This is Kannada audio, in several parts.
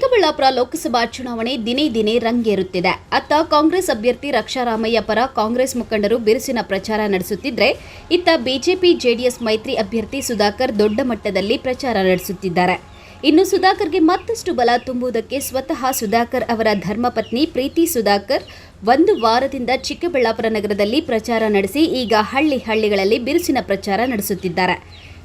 ಚಿಕ್ಕಬಳ್ಳಾಪುರ ಲೋಕಸಭಾ ಚುನಾವಣೆ ದಿನೇ ದಿನೇ ರಂಗೇರುತ್ತಿದೆ. ಅತ್ತ ಕಾಂಗ್ರೆಸ್ ಅಭ್ಯರ್ಥಿ ರಕ್ಷಾರಾಮಯ್ಯ ಪರ ಕಾಂಗ್ರೆಸ್ ಮುಖಂಡರು ಬಿರುಸಿನ ಪ್ರಚಾರ ನಡೆಸುತ್ತಿದ್ದರೆ, ಇತ್ತ ಬಿಜೆಪಿ ಜೆಡಿಎಸ್ ಮೈತ್ರಿ ಅಭ್ಯರ್ಥಿ ಸುಧಾಕರ್ ದೊಡ್ಡ ಮಟ್ಟದಲ್ಲಿ ಪ್ರಚಾರ ನಡೆಸುತ್ತಿದ್ದಾರೆ. ಇನ್ನು ಸುಧಾಕರ್ಗೆ ಮತ್ತಷ್ಟು ಬಲ ತುಂಬುವುದಕ್ಕೆ ಸ್ವತಃ ಸುಧಾಕರ್ ಅವರ ಧರ್ಮಪತ್ನಿ ಪ್ರೀತಿ ಸುಧಾಕರ್ ಒಂದು ವಾರದಿಂದ ಚಿಕ್ಕಬಳ್ಳಾಪುರ ನಗರದಲ್ಲಿ ಪ್ರಚಾರ ನಡೆಸಿ ಈಗ ಹಳ್ಳಿಗಳಲ್ಲಿ ಬಿರುಸಿನ ಪ್ರಚಾರ ನಡೆಸುತ್ತಿದ್ದಾರೆ.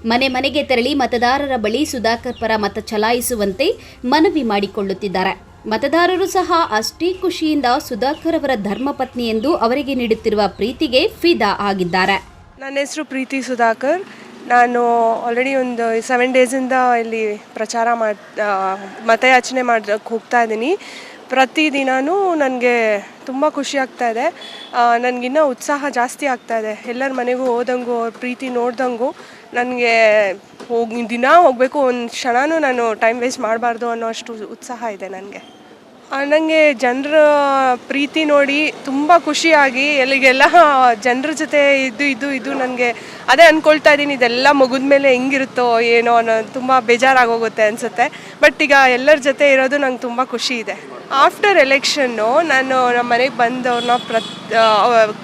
ಮನೆ ಮನೆಗೆ ತೆರಳಿ ಮತದಾರರ ಬಳಿ ಸುಧಾಕರ್ ಪರ ಮತ ಚಲಾಯಿಸುವಂತೆ ಮನವಿ ಮಾಡಿಕೊಳ್ಳುತ್ತಿದ್ದಾರೆ. ಮತದಾರರು ಸಹ ಅಷ್ಟೇ ಖುಷಿಯಿಂದ ಸುಧಾಕರ್ ಅವರ ಧರ್ಮಪತ್ನಿ ಎಂದು ಅವರಿಗೆ ನೀಡುತ್ತಿರುವ ಪ್ರೀತಿಗೆ ಫಿದಾ ಆಗಿದ್ದಾರೆ. ನನ್ನ ಹೆಸರು ಪ್ರೀತಿ ಸುಧಾಕರ್. ನಾನು ಆಲ್ರೆಡಿ ಒಂದು 7 ಡೇಸಿಂದ ಇಲ್ಲಿ ಪ್ರಚಾರ ಮತಯಾಚನೆ ಮಾಡೋಕ್ಕೆ ಹೋಗ್ತಾ ಇದ್ದೀನಿ. ಪ್ರತಿದಿನನೂ ನನಗೆ ತುಂಬ ಖುಷಿ ಆಗ್ತಾ ಇದೆ. ನನಗಿನ್ನೂ ಉತ್ಸಾಹ ಜಾಸ್ತಿ ಆಗ್ತಾ ಇದೆ. ಎಲ್ಲರ ಮನೆಗೂ ಹೋದಂಗೂ ಅವ್ರ ಪ್ರೀತಿ ನೋಡ್ದಂಗೂ ನನಗೆ ದಿನ ಹೋಗಬೇಕು, ಒಂದು ಕ್ಷಣನೂ ನಾನು ಟೈಮ್ ವೇಸ್ಟ್ ಮಾಡಬಾರ್ದು ಅನ್ನೋ ಅಷ್ಟು ಉತ್ಸಾಹ ಇದೆ ನನಗೆ. ಜನರ ಪ್ರೀತಿ ನೋಡಿ ತುಂಬ ಖುಷಿಯಾಗಿ ಎಲ್ಲಿಗೆಲ್ಲ ಜನರ ಜೊತೆ ಇದು ನನಗೆ ಅದೇ ಅಂದ್ಕೊಳ್ತಾ ಇದ್ದೀನಿ. ಇದೆಲ್ಲ ಮುಗಿದ ಮೇಲೆ ಹೆಂಗಿರುತ್ತೋ ಏನೋ ಅನ್ನೋ ತುಂಬ ಬೇಜಾರಾಗೋಗುತ್ತೆ ಅನಿಸುತ್ತೆ. ಬಟ್ ಈಗ ಎಲ್ಲರ ಜೊತೆ ಇರೋದು ನಂಗೆ ತುಂಬ ಖುಷಿ ಇದೆ. ಆಫ್ಟರ್ ಎಲೆಕ್ಷನ್ನು ನಾನು ನಮ್ಮ ಮನೆಗೆ ಬಂದವ್ರನ್ನ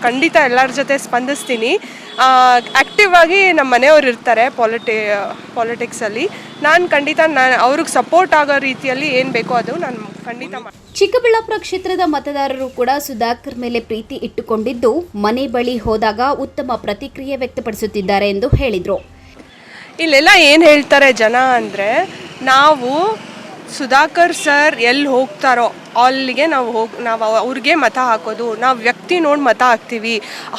ಖಂಡಿತ ಎಲ್ಲರ ಜೊತೆ ಸ್ಪಂದಿಸ್ತೀನಿ. ಆ್ಯಕ್ಟಿವ್ ಆಗಿ ನಮ್ಮ ಮನೆಯವ್ರು ಇರ್ತಾರೆ ಪಾಲಿಟಿಕ್ಸಲ್ಲಿ. ನಾನು ಖಂಡಿತ ಅವ್ರಿಗೆ ಸಪೋರ್ಟ್ ಆಗೋ ರೀತಿಯಲ್ಲಿ ಏನು ಬೇಕೋ ಅದು ನಾನು ಖಂಡಿತ ಚಿಕ್ಕಬಳ್ಳಾಪುರ ಕ್ಷೇತ್ರದ ಮತದಾರರು ಕೂಡ ಸುಧಾಕರ್ ಮೇಲೆ ಪ್ರೀತಿ ಇಟ್ಟುಕೊಂಡಿದ್ದು, ಮನೆ ಬಳಿ ಹೋದಾಗ ಉತ್ತಮ ಪ್ರತಿಕ್ರಿಯೆ ವ್ಯಕ್ತಪಡಿಸುತ್ತಿದ್ದಾರೆ ಎಂದು ಹೇಳಿದರು. ಇಲ್ಲೆಲ್ಲ ಏನು ಹೇಳ್ತಾರೆ ಜನ ಅಂದರೆ, ನಾವು ಸುಧಾಕರ್ ಸರ್ ಎಲ್ಲಿ ಹೋಗ್ತಾರೋ ಅಲ್ಲಿಗೆ ನಾವು ಅವ್ರಿಗೆ ಮತ ಹಾಕೋದು, ನಾವು ವ್ಯಕ್ತಿ ನೋಡಿ ಮತ ಹಾಕ್ತೀವಿ.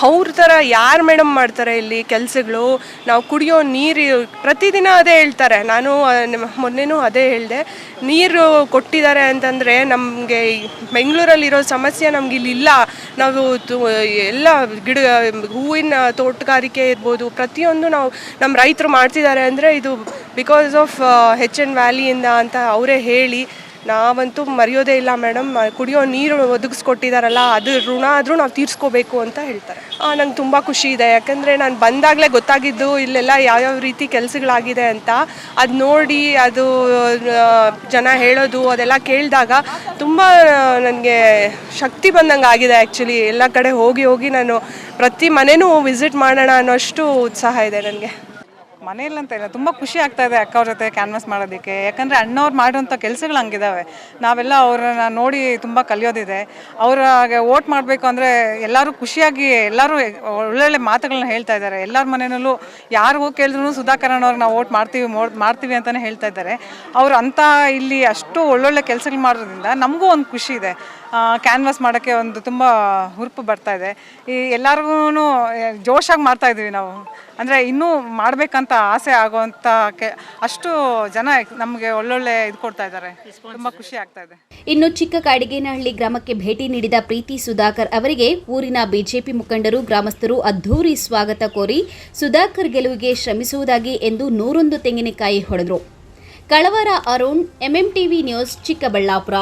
ಅವ್ರ ಥರ ಯಾರು ಮೇಡಮ್ ಮಾಡ್ತಾರೆ ಇಲ್ಲಿ ಕೆಲಸಗಳು? ನಾವು ಕುಡಿಯೋ ನೀರು ಪ್ರತಿದಿನ ಅದೇ ಹೇಳ್ತಾರೆ. ನಾನು ಮೊನ್ನೆನೂ ಅದೇ ಹೇಳಿದೆ. ನೀರು ಕೊಟ್ಟಿದ್ದಾರೆ ಅಂತಂದರೆ ನಮಗೆ ಬೆಂಗಳೂರಲ್ಲಿರೋ ಸಮಸ್ಯೆ ನಮ್ಗೆ ಇಲ್ಲಿಲ್ಲ. ನಾವು ಎಲ್ಲ ಹೂವಿನ ತೋಟಗಾರಿಕೆ ಇರ್ಬೋದು, ಪ್ರತಿಯೊಂದು ನಮ್ಮ ರೈತರು ಮಾಡ್ತಿದ್ದಾರೆ ಅಂದರೆ ಇದು ಬಿಕಾಸ್ ಆಫ್ HN ವ್ಯಾಲಿಯಿಂದ ಅಂತ ಅವರೇ ಹೇಳಿ. ನಾವಂತೂ ಮರೆಯೋದೇ ಇಲ್ಲ ಮೇಡಮ್. ಕುಡಿಯೋ ನೀರು ಒದಗಿಸ್ಕೊಟ್ಟಿದ್ದಾರಲ್ಲ, ಅದು ಋಣ ಆದರೂ ನಾವು ತೀರಿಸ್ಕೋಬೇಕು ಅಂತ ಹೇಳ್ತಾರೆ. ನಂಗೆ ತುಂಬ ಖುಷಿ ಇದೆ. ಯಾಕಂದರೆ ನಾನು ಬಂದಾಗಲೇ ಗೊತ್ತಾಗಿದ್ದು ಇಲ್ಲೆಲ್ಲ ಯಾವ್ಯಾವ ರೀತಿ ಕೆಲಸಗಳಾಗಿದೆ ಅಂತ. ಅದು ನೋಡಿ ಅದು ಜನ ಹೇಳೋದು ಅದೆಲ್ಲ ಕೇಳಿದಾಗ ತುಂಬ ನನಗೆ ಶಕ್ತಿ ಬಂದಂಗೆ ಆಗಿದೆ. ಆ್ಯಕ್ಚುಲಿ ಎಲ್ಲ ಕಡೆ ಹೋಗಿ ನಾನು ಪ್ರತಿ ಮನೆಯೂ ವಿಸಿಟ್ ಮಾಡೋಣ ಅನ್ನೋಷ್ಟು ಉತ್ಸಾಹ ಇದೆ ನನಗೆ. ಮನೇಲಿ ಅಂತ ಇಲ್ಲ, ತುಂಬ ಖುಷಿ ಆಗ್ತಾ ಇದೆ ಅಕ್ಕ ಅವ್ರ ಜೊತೆ ಕ್ಯಾನ್ವಾಸ್ ಮಾಡೋದಕ್ಕೆ. ಯಾಕಂದರೆ ಅಣ್ಣವ್ರು ಮಾಡುವಂಥ ಕೆಲಸಗಳು ಹಂಗಿದ್ದಾವೆ. ನಾವೆಲ್ಲ ಅವ್ರನ್ನ ನೋಡಿ ತುಂಬ ಕಲಿಯೋದಿದೆ. ಅವ್ರಿಗೆ ವೋಟ್ ಮಾಡಬೇಕು ಅಂದರೆ ಎಲ್ಲರೂ ಖುಷಿಯಾಗಿ ಎಲ್ಲರೂ ಒಳ್ಳೊಳ್ಳೆ ಮಾತುಗಳನ್ನ ಹೇಳ್ತಾ ಇದ್ದಾರೆ. ಎಲ್ಲರ ಮನೆಯಲ್ಲೂ ಯಾರು ಹೋಗಿ ಕೇಳಿದ್ರು ಸುಧಾಕರ್ ಅವ್ರಿಗೆ ನಾವು ವೋಟ್ ಮಾಡ್ತೀವಿ ಅಂತಲೇ ಹೇಳ್ತಾ ಇದ್ದಾರೆ. ಅವ್ರು ಅಂಥ ಇಲ್ಲಿ ಅಷ್ಟು ಒಳ್ಳೊಳ್ಳೆ ಕೆಲಸಗಳು ಮಾಡೋದ್ರಿಂದ ನಮಗೂ ಒಂದು ಖುಷಿ ಇದೆ. ಕ್ಯಾನ್ವಾಸ್ ಮಾಡೋಕ್ಕೆ ಒಂದು ತುಂಬ ಹುರುಪು ಬರ್ತಾ ಇದೆ. ಈ ಎಲ್ಲರಿಗೂ ಜೋಶಾಗಿ ಮಾಡ್ತಾಯಿದ್ದೀವಿ ನಾವು. ಅಂದರೆ ಇನ್ನೂ ಮಾಡಬೇಕಂತ ಆಸೆ ಆಗುವಂಥ ಅಷ್ಟು ಜನ ನಮಗೆ ಒಳ್ಳೊಳ್ಳೆ ಇದು ಕೊಡ್ತಾ ಇದ್ದಾರೆ. ತುಂಬ ಖುಷಿ ಆಗ್ತಾ ಇದೆ. ಇನ್ನು ಚಿಕ್ಕ ಕಾಡಿಗೇನಹಳ್ಳಿ ಗ್ರಾಮಕ್ಕೆ ಭೇಟಿ ನೀಡಿದ ಪ್ರೀತಿ ಸುಧಾಕರ್ ಅವರಿಗೆ ಊರಿನ ಬಿಜೆಪಿ ಮುಖಂಡರು ಗ್ರಾಮಸ್ಥರು ಅದ್ಧೂರಿ ಸ್ವಾಗತ ಕೋರಿ ಸುಧಾಕರ್ ಗೆಲುವಿಗೆ ಶ್ರಮಿಸುವುದಾಗಿ ಎಂದು 101 ತೆಂಗಿನಕಾಯಿ ಹೊಡೆದರು. ಕಳವರ ಅರುಣ್, MMTV ನ್ಯೂಸ್, ಚಿಕ್ಕಬಳ್ಳಾಪುರ.